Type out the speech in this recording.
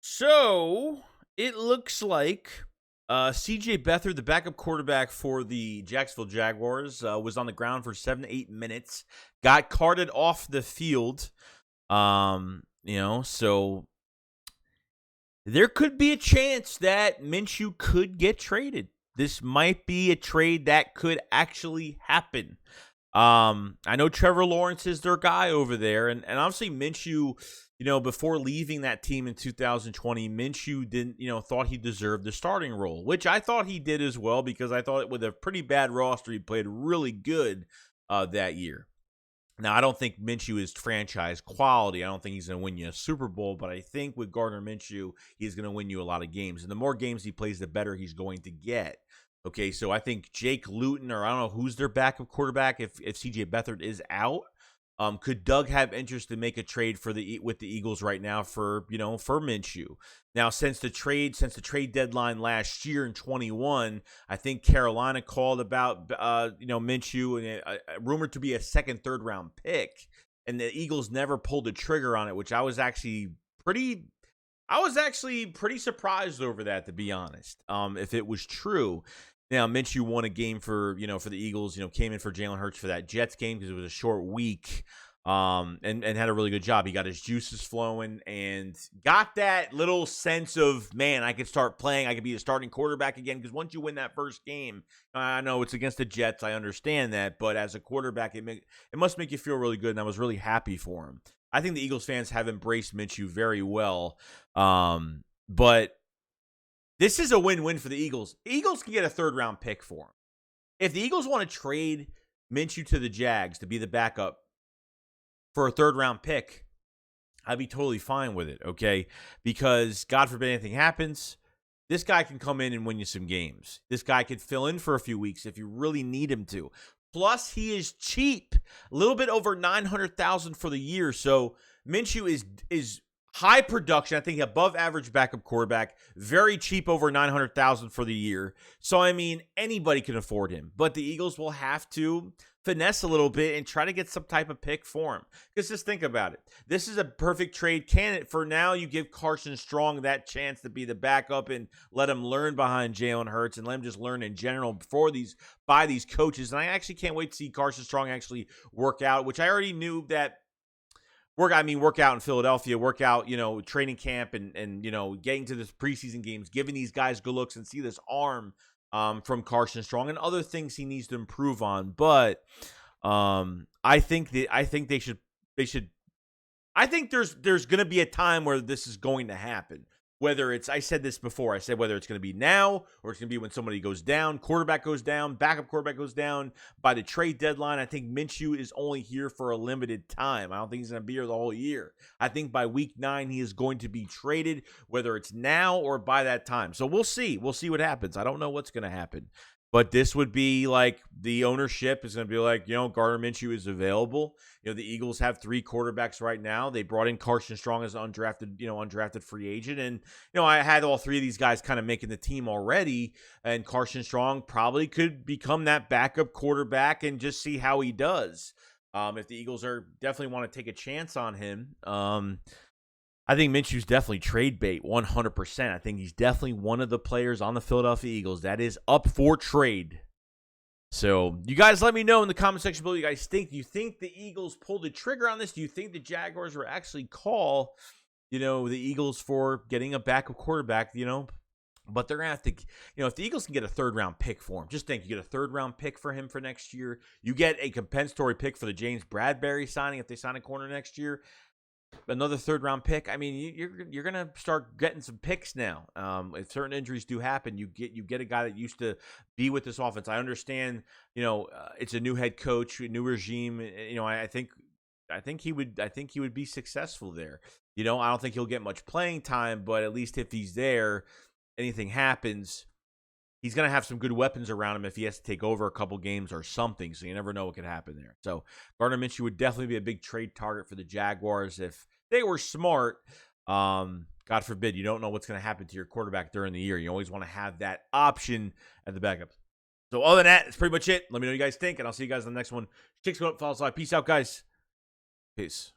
So it looks like CJ Beathard, the backup quarterback for the Jacksonville Jaguars, was on the ground for 7 to 8 minutes, got carted off the field. So there could be a chance that Minshew could get traded. This might be a trade that could actually happen. I know Trevor Lawrence is their guy over there, and obviously Minshew, before leaving that team in 2020, Minshew didn't, thought he deserved the starting role, which I thought he did as well, because I thought with a pretty bad roster, he played really good that year. Now, I don't think Minshew is franchise quality. I don't think he's going to win you a Super Bowl, but I think with Gardner Minshew, he's going to win you a lot of games. And the more games he plays, the better he's going to get. Okay, so I think Jake Luton, or I don't know who's their backup quarterback if CJ Beathard is out. Could Doug have interest to make a trade with the Eagles right now for Minshew? Now, since the trade deadline last year in 21, I think Carolina called about Minshew, and rumored to be a second, third round pick, and the Eagles never pulled the trigger on it, which I was actually pretty surprised over that, to be honest. If it was true. Now, Minshew won a game for the Eagles, came in for Jalen Hurts for that Jets game because it was a short week, and had a really good job. He got his juices flowing and got that little sense of, man, I could start playing. I could be a starting quarterback again, because once you win that first game, I know it's against the Jets. I understand that, but as a quarterback, it must make you feel really good, and I was really happy for him. I think the Eagles fans have embraced Minshew very well, but this is a win-win for the Eagles. The Eagles can get a third-round pick for him. If the Eagles want to trade Minshew to the Jags to be the backup for a third-round pick, I'd be totally fine with it, okay? Because, God forbid anything happens, this guy can come in and win you some games. This guy could fill in for a few weeks if you really need him to. Plus, he is cheap, a little bit over $900,000 for the year. So Minshew is high production. I think above average backup quarterback, very cheap, over $900,000 for the year. So I mean, anybody can afford him, but the Eagles will have to finesse a little bit and try to get some type of pick for him. Because just think about it. This is a perfect trade candidate. For now, you give Carson Strong that chance to be the backup and let him learn behind Jalen Hurts, and let him just learn in general by these coaches. And I actually can't wait to see Carson Strong actually work out, which I already knew that work out in Philadelphia, work out, training camp, and getting to this preseason games, giving these guys good looks, and see this arm from Carson Strong and other things he needs to improve on. But I think there's going to be a time where this is going to happen. Whether it's, I said this before, I said whether it's going to be now or it's going to be when somebody goes down, quarterback goes down, backup quarterback goes down by the trade deadline. I think Minshew is only here for a limited time. I don't think he's going to be here the whole year. I think by week 9, he is going to be traded, whether it's now or by that time. So we'll see. We'll see what happens. I don't know what's going to happen. But this would be like, the ownership is going to be like, Gardner Minshew is available. The Eagles have 3 quarterbacks right now. They brought in Carson Strong as an undrafted free agent. And, I had all 3 of these guys kind of making the team already. And Carson Strong probably could become that backup quarterback and just see how he does. If the Eagles definitely want to take a chance on him. I think Minshew's definitely trade bait, 100%. I think he's definitely one of the players on the Philadelphia Eagles that is up for trade. So you guys let me know in the comment section below what you guys think. Do you think the Eagles pulled the trigger on this? Do you think the Jaguars will actually call, the Eagles for getting a backup quarterback, But they're going to have to, if the Eagles can get a third-round pick for him, just think, you get a third-round pick for him for next year. You get a compensatory pick for the James Bradbury signing if they sign a corner next year. Another third-round pick. I mean, you're going to start getting some picks now. If certain injuries do happen, you get a guy that used to be with this offense. I understand, it's a new head coach, a new regime. I think he would be successful there. I don't think he'll get much playing time, but at least if he's there, anything happens, he's going to have some good weapons around him if he has to take over a couple games or something. So you never know what could happen there. So Gardner Minshew would definitely be a big trade target for the Jaguars if they were smart. God forbid, you don't know what's going to happen to your quarterback during the year. You always want to have that option at the backup. So other than that, that's pretty much it. Let me know what you guys think, and I'll see you guys on the next one. SHAKESQUAD, follow us live. Peace out, guys. Peace.